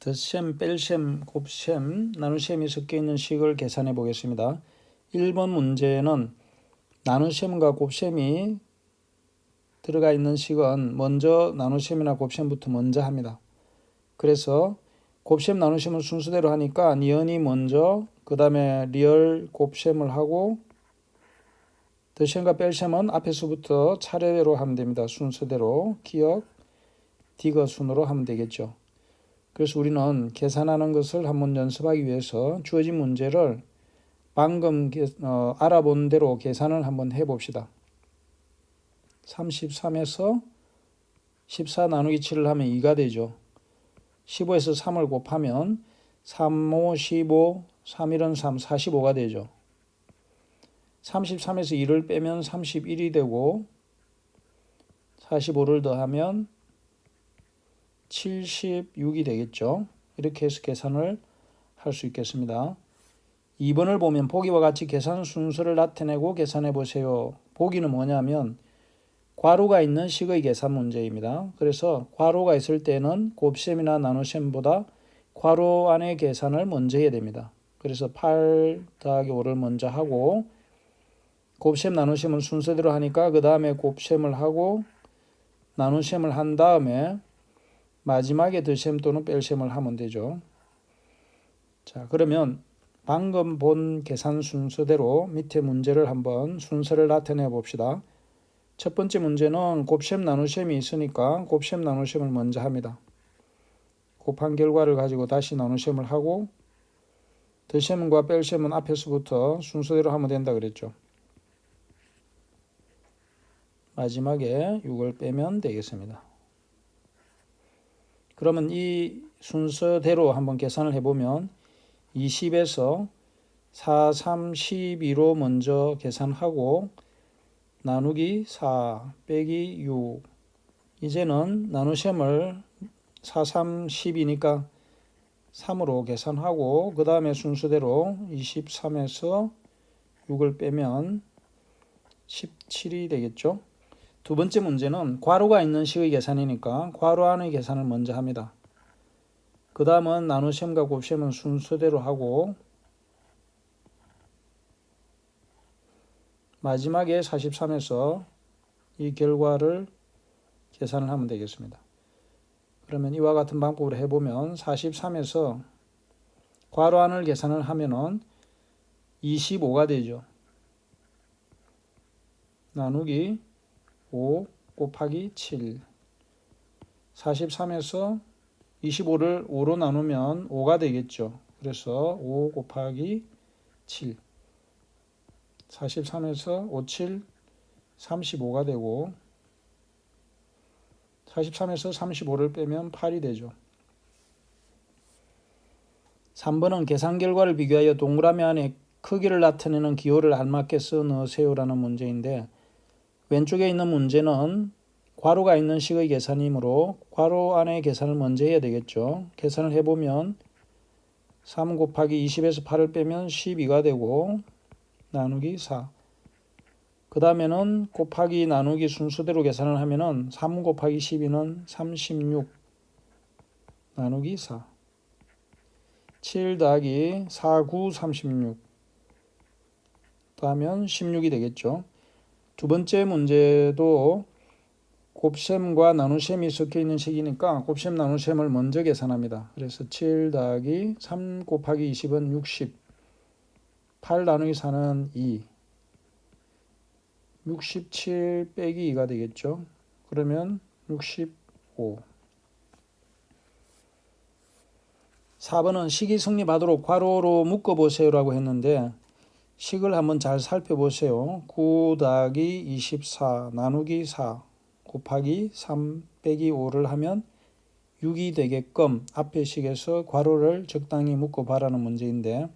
덧셈, 뺄셈, 곱셈, 나눗셈이 섞여 있는 식을 계산해 보겠습니다. 1번 문제는 나눗셈과 곱셈이 들어가 있는 식은 먼저 나눗셈이나 곱셈부터 먼저 합니다. 그래서 곱셈, 나눗셈은 순서대로 하니까 니은이 먼저, 그 다음에 리을 곱셈을 하고 덧셈과 뺄셈은 앞에서부터 차례대로 하면 됩니다. 순서대로 기역, 디귿 순으로 하면 되겠죠. 그래서 우리는 계산하는 것을 한번 연습하기 위해서 주어진 문제를 방금 알아본 대로 계산을 한번 해봅시다. 33에서 14 나누기 7을 하면 2가 되죠. 15에서 3을 곱하면 3, 5, 15, 3, 1은 3, 45가 되죠. 33에서 2를 빼면 31이 되고 45를 더하면 76이 되겠죠. 이렇게 해서 계산을 할 수 있겠습니다. 2번을 보면 보기와 같이 계산 순서를 나타내고 계산해 보세요. 보기는 뭐냐면 괄호가 있는 식의 계산 문제입니다. 그래서 괄호가 있을 때는 곱셈이나 나눗셈보다 괄호 안의 계산을 먼저 해야 됩니다. 그래서 8 더하기 5를 먼저 하고 곱셈, 나눗셈은 순서대로 하니까 그 다음에 곱셈을 하고 나눗셈을 한 다음에 마지막에 덧셈 또는 뺄셈을 하면 되죠. 자, 그러면 방금 본 계산 순서대로 밑에 문제를 한번 순서를 나타내 봅시다. 첫 번째 문제는 곱셈, 나눗셈이 있으니까 곱셈, 나눗셈을 먼저 합니다. 곱한 결과를 가지고 다시 나눗셈을 하고 덧셈과 뺄셈은 앞에서부터 순서대로 하면 된다 그랬죠. 마지막에 6을 빼면 되겠습니다. 그러면 이 순서대로 한번 계산을 해보면 20에서 4, 3, 12로 먼저 계산하고 나누기 4 빼기 6 이제는 나눗셈을 4, 3, 10이니까 3으로 계산하고 그 다음에 순서대로 23에서 6을 빼면 17이 되겠죠. 두 번째 문제는 괄호가 있는 식의 계산이니까 괄호 안의 계산을 먼저 합니다. 그 다음은 나눗셈과 곱셈은 순서대로 하고 마지막에 43에서 이 결과를 계산을 하면 되겠습니다. 그러면 이와 같은 방법으로 해보면 43에서 괄호 안을 계산을 하면은 25가 되죠. 나누기 5 곱하기 7 43에서 25를 5로 나누면 5가 되겠죠. 그래서 5 곱하기 7 43에서 5, 7, 35가 되고 43에서 35를 빼면 8이 되죠. 3번은 계산 결과를 비교하여 동그라미 안에 크기를 나타내는 기호를 알맞게 써 넣으세요라는 문제인데 왼쪽에 있는 문제는 괄호가 있는 식의 계산이므로 괄호 안의 계산을 먼저 해야 되겠죠. 계산을 해보면 3 곱하기 20에서 8을 빼면 12가 되고 나누기 4. 그 다음에는 곱하기 나누기 순서대로 계산을 하면은 3 곱하기 12는 36 나누기 4. 7 더하기 4, 9, 36 더하면 16이 되겠죠. 두 번째 문제도 곱셈과 나눗셈이 섞여 있는 식이니까 곱셈, 나눗셈을 먼저 계산합니다. 그래서 7 더하기 3 곱하기 20은 60 8 나누기 4는 2 67 빼기 2가 되겠죠. 그러면 65 4번은 식이 성립하도록 괄호로 묶어보세요라고 했는데 식을 한번 잘 살펴보세요. 9 더하기 24 나누기 4 곱하기 3 빼기 5를 하면 6이 되게끔 앞에 식에서 괄호를 적당히 묶어봐라는 문제인데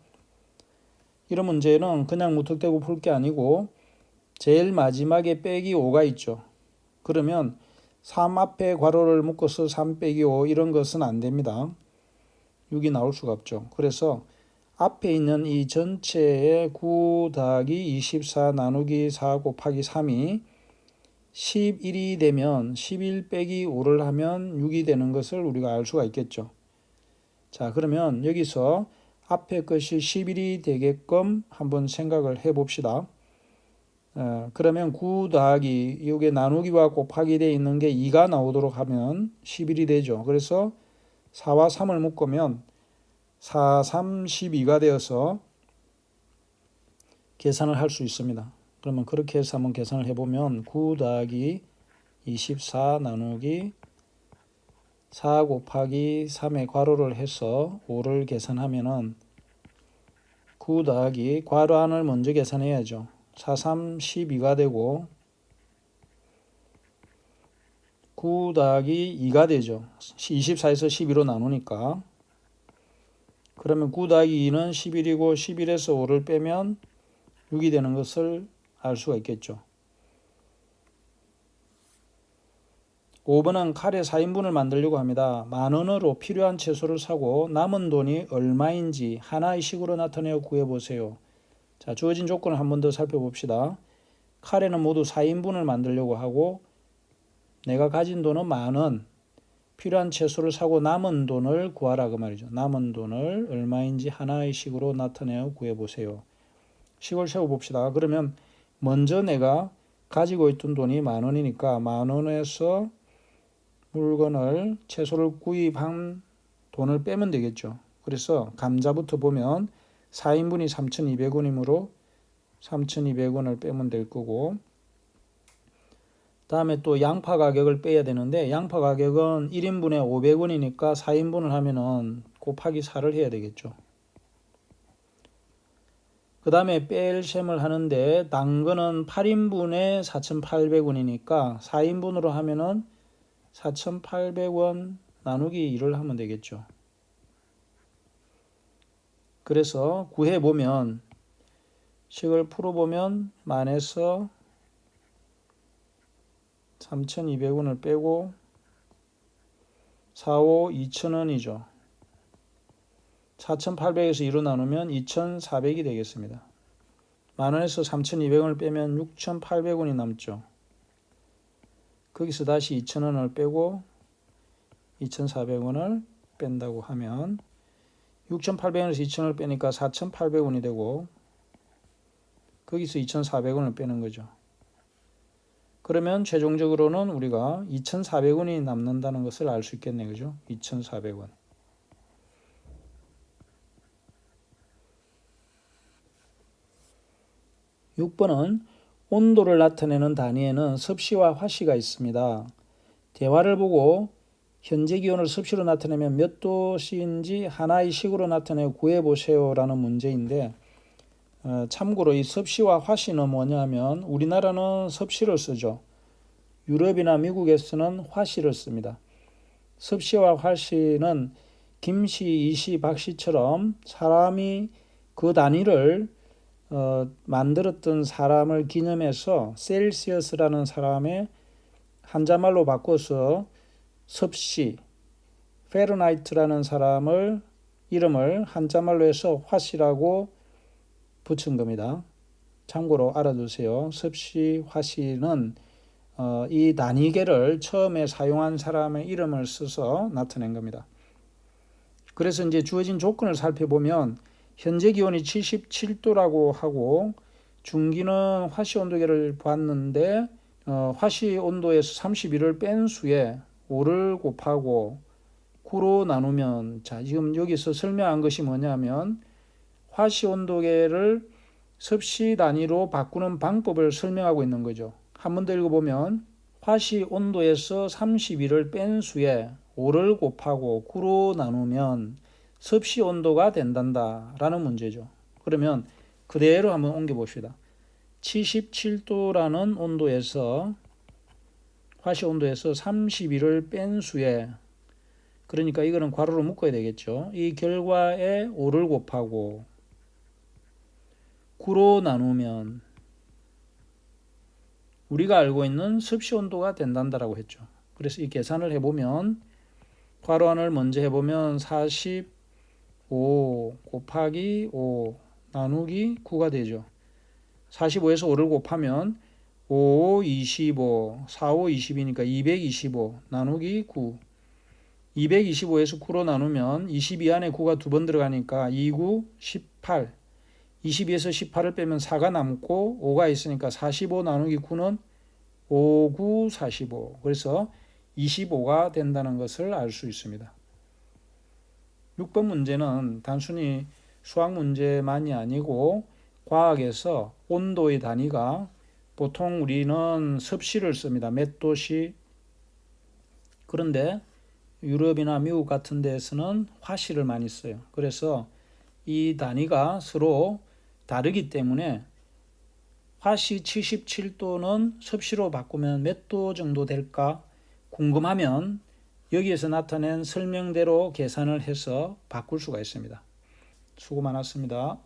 이런 문제는 그냥 무턱대고 풀 게 아니고 제일 마지막에 빼기 5가 있죠. 그러면 3 앞에 괄호를 묶어서 3 빼기 5 이런 것은 안 됩니다. 6이 나올 수가 없죠. 그래서 앞에 있는 이 전체의 9 더하기 24 나누기 4 곱하기 3이 11이 되면 11 빼기 5를 하면 6이 되는 것을 우리가 알 수가 있겠죠. 자, 그러면 여기서 앞에 것이 11이 되게끔 한번 생각을 해 봅시다. 그러면 9 더하기 이게 나누기와 곱하기 되어 있는 게 2가 나오도록 하면 11이 되죠. 그래서 4와 3을 묶으면 4, 3, 12가 되어서 계산을 할 수 있습니다. 그러면 그렇게 해서 한번 계산을 해보면 9 더하기 24 나누기 4 곱하기 3의 괄호를 해서 5를 계산하면은 9 더하기 괄호 안을 먼저 계산해야죠. 4, 3, 12가 되고 9 더하기 2가 되죠. 24에서 12로 나누니까. 그러면 9 더하기 2는 11이고 11에서 5를 빼면 6이 되는 것을 알 수가 있겠죠. 5번은 카레 4인분을 만들려고 합니다. 10,000원으로 필요한 채소를 사고 남은 돈이 얼마인지 하나의 식으로 나타내어 구해보세요. 자, 주어진 조건을 한 번 더 살펴봅시다. 카레는 모두 4인분을 만들려고 하고 내가 가진 돈은 10,000원, 필요한 채소를 사고 남은 돈을 구하라 그 말이죠. 남은 돈을 얼마인지 하나의 식으로 나타내어 구해보세요. 식을 세워봅시다. 그러면 먼저 내가 가지고 있던 돈이 10,000원이니까 10,000원에서 물건을 채소를 구입한 돈을 빼면 되겠죠. 그래서 감자부터 보면 4인분이 3,200원이므로 3,200원을 빼면 될 거고, 다음에 또 양파 가격을 빼야 되는데 양파 가격은 1인분에 500원이니까 4인분을 하면은 곱하기 4를 해야 되겠죠. 그 다음에 뺄 셈을 하는데 당근은 8인분에 4,800원이니까 4인분으로 하면은 4,800원 나누기 2를 하면 되겠죠. 그래서 구해보면 식을 풀어보면 만에서 3,200원을 빼고 4, 5, 2,000원이죠. 4,800에서 2로 나누면 2,400이 되겠습니다. 만원에서 3,200원을 빼면 6,800원이 남죠. 거기서 다시 2,000원을 빼고 2,400원을 뺀다고 하면 6,800원에서 2,000원을 빼니까 4,800원이 되고 거기서 2,400원을 빼는 거죠. 그러면 최종적으로는 우리가 2,400원이 남는다는 것을 알 수 있겠네요. 그죠? 2,400원. (6번은) 온도를 나타내는 단위에는 섭씨와 화씨가 있습니다. 대화를 보고 현재 기온을 섭씨로 나타내면 몇 도씨인지 하나의 식으로 나타내어 구해보세요 라는 문제인데, 참고로 이 섭씨와 화씨는 뭐냐면 우리나라는 섭씨를 쓰죠. 유럽이나 미국에서는 화씨를 씁니다. 섭씨와 화씨는 김씨, 이씨, 박씨처럼 사람이 그 단위를 만들었던 사람을 기념해서 셀시어스라는 사람의 한자말로 바꿔서 섭씨, 페르나이트라는 사람을 이름을 한자말로 해서 화씨라고 붙인 겁니다. 참고로 알아두세요. 섭씨, 화씨는 이 단위계를 처음에 사용한 사람의 이름을 써서 나타낸 겁니다. 그래서 이제 주어진 조건을 살펴보면 현재 기온이 77도라고 하고 중기는 화씨 온도계를 봤는데 화씨 온도에서 31을 뺀 수에 5를 곱하고 9로 나누면, 자, 지금 여기서 설명한 것이 뭐냐면 화씨 온도계를 섭씨 단위로 바꾸는 방법을 설명하고 있는 거죠. 한 번 더 읽어보면 화씨 온도에서 31을 뺀 수에 5를 곱하고 9로 나누면 섭씨 온도가 된단다 라는 문제죠. 그러면 그대로 한번 옮겨봅시다. 77도라는 온도에서 화씨 온도에서 31을 뺀 수에, 그러니까 이거는 괄호로 묶어야 되겠죠. 이 결과에 5를 곱하고 9로 나누면 우리가 알고 있는 섭씨 온도가 된단다라고 했죠. 그래서 이 계산을 해보면 괄호 안을 먼저 해보면 45 곱하기 5 나누기 9가 되죠. 45에서 5를 곱하면 5, 25, 4, 5, 20이니까 225 나누기 9. 225에서 9로 나누면 22 안에 9가 두 번 들어가니까 2, 9, 18. 22에서 18을 빼면 4가 남고 5가 있으니까 45 나누기 9는 5, 9, 45. 그래서 25가 된다는 것을 알 수 있습니다. 6번 문제는 단순히 수학 문제만이 아니고 과학에서 온도의 단위가 보통 우리는 섭씨를 씁니다. 몇 도씨. 그런데 유럽이나 미국 같은 데에서는 화씨를 많이 써요. 그래서 이 단위가 서로 다르기 때문에 화씨 77도는 섭씨로 바꾸면 몇 도 정도 될까 궁금하면 여기에서 나타낸 설명대로 계산을 해서 바꿀 수가 있습니다. 수고 많았습니다.